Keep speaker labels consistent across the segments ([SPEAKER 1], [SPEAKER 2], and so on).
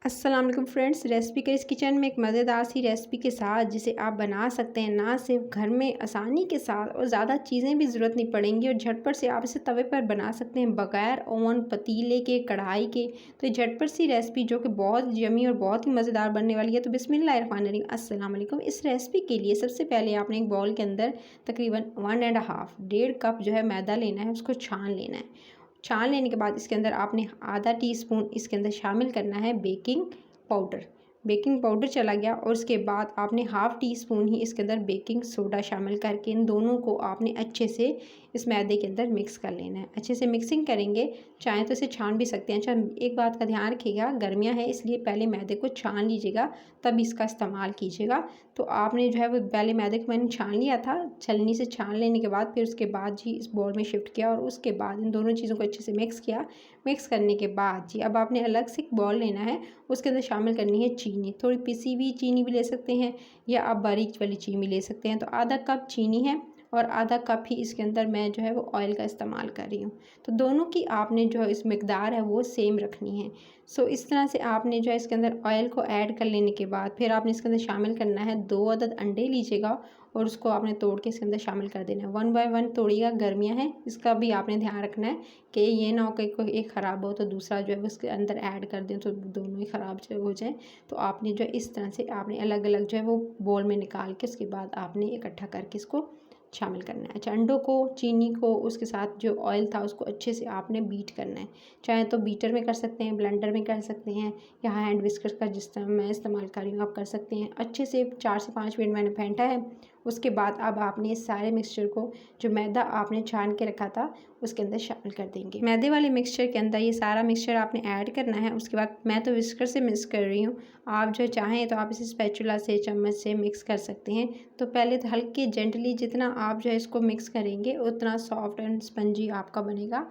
[SPEAKER 1] अस्सलाम वालेकुम friends, recipe करिस किचन में एक मज़ेदार सी रेसिपी के साथ जिसे आप बना सकते हैं ना सिर्फ घर में आसानी के साथ और ज़्यादा चीज़ें भी ज़रूरत नहीं पड़ेंगी और झटपट से आप इसे तवे पर बना सकते हैं बगैर ओवन पतीले के कढ़ाई के। तो ये झटपट सी रेसिपी जो कि बहुत यमी और बहुत ही मज़ेदार बनने वाली है। तो बिस्मिल्लाहिर्रहमानिर्रहीम, अस्सलाम वालेकुम। इस रेसिपी के लिए सबसे पहले आपने एक बाउल के अंदर तकरीबन 1.5 डेढ़ कप जो है मैदा लेना है, उसको छान लेना है। छान लेने के बाद इसके अंदर आपने आधा टीस्पून इसके अंदर शामिल करना है बेकिंग पाउडर। बेकिंग पाउडर चला गया और उसके बाद आपने हाफ़ टी स्पून ही इसके अंदर बेकिंग सोडा शामिल करके इन दोनों को आपने अच्छे से इस मैदे के अंदर मिक्स कर लेना है। अच्छे से मिक्सिंग करेंगे, चाहे तो इसे छान भी सकते हैं। अच्छा, एक बात का ध्यान रखिएगा, गर्मियाँ हैं इसलिए पहले मैदे को छान लीजिएगा तब इसका इस्तेमाल कीजिएगा। तो आपने जो है वो पहले मैदे को मैंने छान लिया था, छलनी से छान लेने के बाद फिर उसके बाद जी इस बाउल में शिफ्ट किया और उसके बाद इन दोनों चीज़ों को अच्छे से मिक्स किया। मिक्स करने के बाद जी अब आपने अलग से एक बाउल लेना है, उसके अंदर शामिल करनी है चीनी। थोड़ी पिसी हुई चीनी भी ले सकते हैं या आप बारीक वाली चीनी भी ले सकते हैं। तो आधा कप चीनी है और आधा कप ही इसके अंदर मैं जो है वो ऑयल का इस्तेमाल कर रही हूँ। तो दोनों की आपने जो इस मकदार है वो सेम रखनी है। सो इस तरह से आपने जो है इसके अंदर ऑयल को ऐड कर लेने के बाद फिर आपने इसके अंदर शामिल करना है 2 अदद अंडे लीजिएगा और उसको आपने तोड़ के इसके अंदर शामिल कर देना है। 1 बाय 1 तोड़िएगा, गर्मियाँ हैं इसका भी आपने ध्यान रखना है कि ये ना हो कि कोई एक ख़राब हो तो दूसरा जो है वो उसके अंदर ऐड कर दें तो दोनों ही ख़राब जो हो जाए। तो आपने जो है इस तरह से आपने अलग अलग जो है वो बोल में निकाल के उसके बाद आपने इकट्ठा करके इसको शामिल करना है। अच्छा, अंडों को, चीनी को, उसके साथ जो ऑयल था उसको अच्छे से आपने बीट करना है। चाहे तो बीटर में कर सकते हैं, ब्लेंडर में कर सकते हैं या हैंड विस्कर का जिस तरह मैं इस्तेमाल कर रही हूँ आप कर सकते हैं। अच्छे से 4 से 5 मिनट मैंने फेंटा है। उसके बाद अब आपने इस सारे मिक्सचर को, जो मैदा आपने छान के रखा था, उसके अंदर शामिल कर देंगे। मैदे वाले मिक्सचर के अंदर ये सारा मिक्सचर आपने ऐड करना है। उसके बाद मैं तो विस्कर से मिक्स कर रही हूँ, आप जो चाहें तो आप इसे स्पैचुला से, चम्मच से मिक्स कर सकते हैं। तो पहले तो हल्के जेंटली जितना आप जो है इसको मिक्स करेंगे उतना सॉफ्ट एंड स्पंजी आपका बनेगा।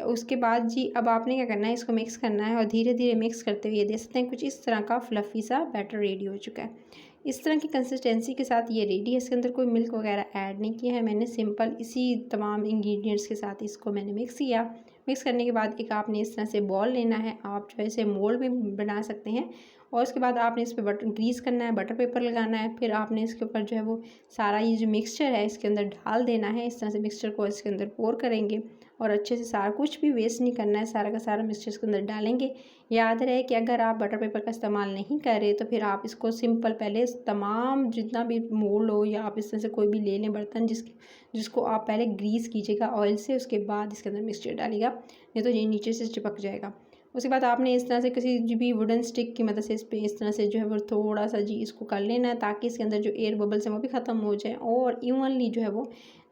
[SPEAKER 1] उसके बाद जी अब आपने क्या करना है, इसको मिक्स करना है और धीरे धीरे मिक्स करते हुए ये देख सकते हैं कुछ इस तरह का फ्लफ़ी सा बैटर रेडी हो चुका है। इस तरह की कंसिस्टेंसी के साथ ये रेडी है। इसके अंदर कोई मिल्क वगैरह ऐड नहीं किया है मैंने, सिंपल इसी तमाम इंग्रेडिएंट्स के साथ इसको मैंने मिक्स किया। मिक्स करने के बाद एक आपने इस तरह से बॉल लेना है, आप जो है इसे मोल्ड में बना सकते हैं और उसके बाद आपने इस पे बटर ग्रीस करना है, बटर पेपर लगाना है। फिर आपने इसके ऊपर जो है वो सारा ये जो मिक्सचर है इसके अंदर डाल देना है। इस तरह से मिक्सचर को इसके अंदर पोर करेंगे और अच्छे से सारा कुछ भी वेस्ट नहीं करना है, सारा का सारा मिक्सचर इसके अंदर डालेंगे। याद रहे कि अगर आप बटर पेपर का इस्तेमाल नहीं कर रहे तो फिर आप इसको सिंपल पहले तमाम जितना भी मोल्ड हो या आप इस तरह से कोई भी ले लें बर्तन जिसको आप पहले ग्रीस कीजिएगा ऑयल से, उसके बाद इसके अंदर मिक्सचर डालिएगा, नहीं तो ये नीचे से चिपक जाएगा। उसके बाद आपने इस तरह से किसी भी वुडन स्टिक की मदद से इस पे इस तरह से जो है वो थोड़ा सा जी इसको कर लेना है ताकि इसके अंदर जो एयर बबल्स हैं वो भी ख़त्म हो जाए और इवनली जो है वो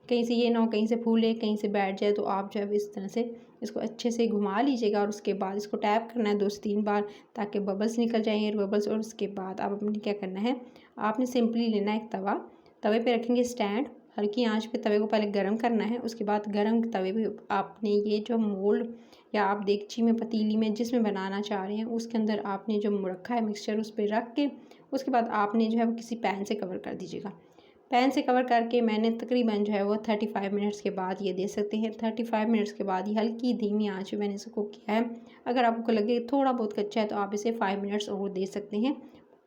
[SPEAKER 1] कहीं से ये ना हो कहीं से फूले कहीं से बैठ जाए। तो आप जो है इस तरह से इसको अच्छे से घुमा लीजिएगा और उसके बाद इसको टैप करना है 2 से 3 बार ताकि बबल्स निकल जाएँ, एयर बबल्स। और उसके बाद आप अपने क्या करना है, आपने सिंपली लेना है एक तवा, तवे पे रखेंगे स्टैंड, हल्की आंच पे तवे को पहले गरम करना है। उसके बाद गरम तवे पे आपने ये जो मोल्ड या आप देगची में, पतीली में जिसमें बनाना चाह रहे हैं उसके अंदर आपने जो रखा है मिक्सचर उस पर रख के उसके बाद आपने जो है वो किसी पैन से कवर कर दीजिएगा। पैन से कवर करके मैंने तकरीबन जो है वो 35 मिनट्स के बाद ये दे सकते हैं। 35 मिनट्स के बाद ये हल्की धीमी आंच में मैंने इसको किया है। अगर आपको लगे थोड़ा बहुत कच्चा है तो आप इसे 5 मिनट्स और दे सकते हैं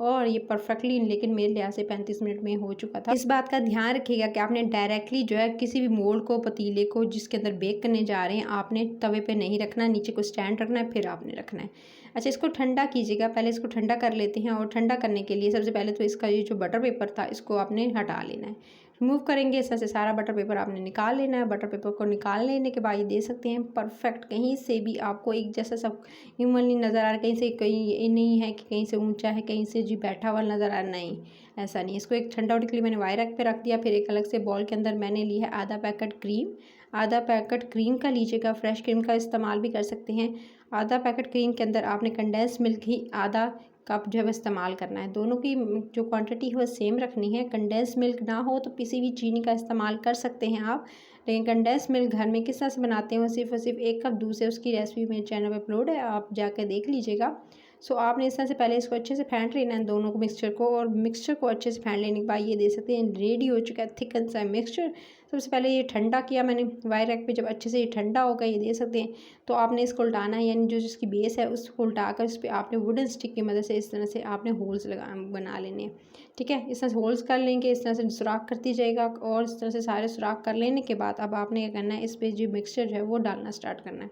[SPEAKER 1] और ये परफेक्टली, लेकिन मेरे लिहाज से 35 मिनट में हो चुका था। इस बात का ध्यान रखिएगा कि आपने डायरेक्टली जो है किसी भी मोल्ड को, पतीले को जिसके अंदर बेक करने जा रहे हैं आपने तवे पे नहीं रखना, नीचे को स्टैंड रखना है फिर आपने रखना है। अच्छा, इसको ठंडा कीजिएगा, पहले इसको ठंडा कर लेते हैं और ठंडा करने के लिए सबसे पहले तो इसका ये जो बटर पेपर था इसको आपने हटा लेना है, रिमूव करेंगे। इस तरह से सारा बटर पेपर आपने निकाल लेना है। बटर पेपर को निकाल लेने के बाद ये दे सकते हैं परफेक्ट, कहीं से भी आपको एक जैसा सब ह्यूमनली नज़र आ रहा है, कहीं से कहीं ये नहीं है कि कहीं से ऊंचा है कहीं से जी बैठा हुआ नज़र आ रहा, नहीं ऐसा नहीं। इसको एक ठंडा होने के लिए मैंने वायर रख पे रख दिया। फिर एक अलग से बॉल के अंदर मैंने ली है आधा पैकेट क्रीम, आधा पैकेट क्रीम का लीजिएगा, फ्रेश क्रीम का इस्तेमाल भी कर सकते हैं। आधा पैकेट क्रीम के अंदर आपने कंडेंस मिल्क ही आधा कप जो है इस्तेमाल करना है। दोनों की जो क्वांटिटी है वो सेम रखनी है। कंडेंस मिल्क ना हो तो किसी भी चीनी का इस्तेमाल कर सकते हैं आप, लेकिन कंडेंस मिल्क घर में किस तरह से बनाते हैं वो सिर्फ और सिर्फ 1 कप दूध से, उसकी रेसिपी मेरे चैनल पर अपलोड है, आप जाकर देख लीजिएगा। सो आपने इस तरह से पहले इसको अच्छे से फेंट लेना है दोनों को मिक्सचर को, और मिक्सचर को अच्छे से फेंट लेने के बाद ये दे सकते हैं रेडी हो चुका है थिकन सा मिक्सचर। सबसे पहले ये ठंडा किया मैंने वाई रैक पे, जब अच्छे से ये ठंडा होगा ये दे सकते हैं। तो आपने इसको उल्टाना है, यानी जो जिसकी बेस है उसको उल्टाकर उस पर आपने वुडन स्टिक की मदद से इस तरह से आपने होल्स बना लेने हैं। ठीक है, इस तरह से होल्स कर लेंगे, इस तरह से सुराख करती जाएगा, और इस तरह से सारे सुराख कर लेने के बाद अब आपने क्या करना है, इस पर जो मिक्सचर जो है वो डालना स्टार्ट करना है।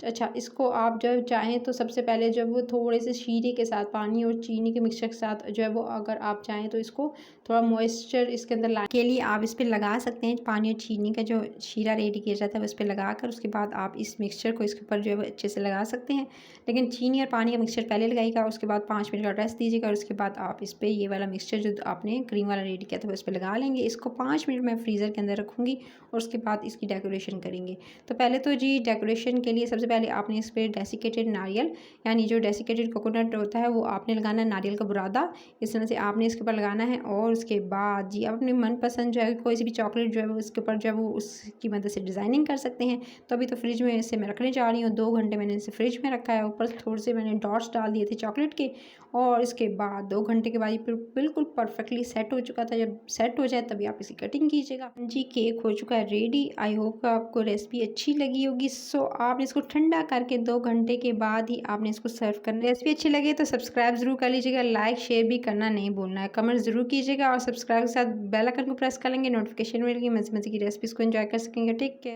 [SPEAKER 1] अच्छा, इसको आप जब चाहें तो सबसे पहले जब वो थोड़े से शीरे के साथ, पानी और चीनी के मिक्सचर के साथ जो है वो, अगर आप चाहें तो इसको थोड़ा मॉइस्चर इसके अंदर लाने के लिए आप इस पर लगा सकते हैं। पानी और चीनी का जो शीरा रेडी किया जाता है उस पर लगा कर उसके बाद आप इस मिक्सचर को इसके ऊपर जो है वो अच्छे से लगा सकते हैं। लेकिन चीनी और पानी का मिक्सचर पहले लगाइएगा, उसके बाद 5 मिनट का रेस्ट दीजिएगा, और उसके बाद आप इस पर ये वाला मिक्सचर जो आपने क्रीम वाला रेडी किया था उस पर लगा लेंगे। इसको 5 मिनट मैं फ्रीज़र के अंदर रखूँगी, और उसके बाद इसकी डेकोरेशन करेंगे। तो पहले तो जी डेकोरेशन के लिए सबसे पहले आपने इस पर डेसिकेटेड नारियल, यानी जो डेसिकेटेड कोकोनट होता है वो आपने लगाना है, नारियल का बुरादा इस तरह से आपने इसके ऊपर लगाना है। और उसके बाद जी अपने मनपसंद जो है कोई सी भी चॉकलेट जो है वो उसके ऊपर जो है वो उसकी मदद से डिज़ाइनिंग कर सकते हैं। तो अभी तो फ्रिज में इसे मैं रखने जा रही हूँ, 2 घंटे मैंने इसे फ्रिज में रखा है। ऊपर थोड़े से मैंने डॉट्स डाल दिए थे चॉकलेट के, और इसके बाद 2 घंटे के बाद ये बिल्कुल परफेक्टली सेट हो चुका था। जब सेट हो जाए तभी आप इसकी कटिंग कीजिएगा। जी केक हो चुका है रेडी। आई होप आपको रेसिपी अच्छी लगी होगी। सो आपने इसको ठंडा करके 2 घंटे के बाद ही आपने इसको सर्व करना है। रेसिपी अच्छी लगे तो सब्सक्राइब ज़रूर कर लीजिएगा, लाइक शेयर भी करना नहीं भूलना है, कमेंट ज़रूर कीजिएगा, और सब्सक्राइब के साथ बेल आइकन को प्रेस कर लेंगे, नोटिफिकेशन मिलेगी, मज़े मज़े की रेसिपीज़ को एंजॉय कर सकेंगे। Take care.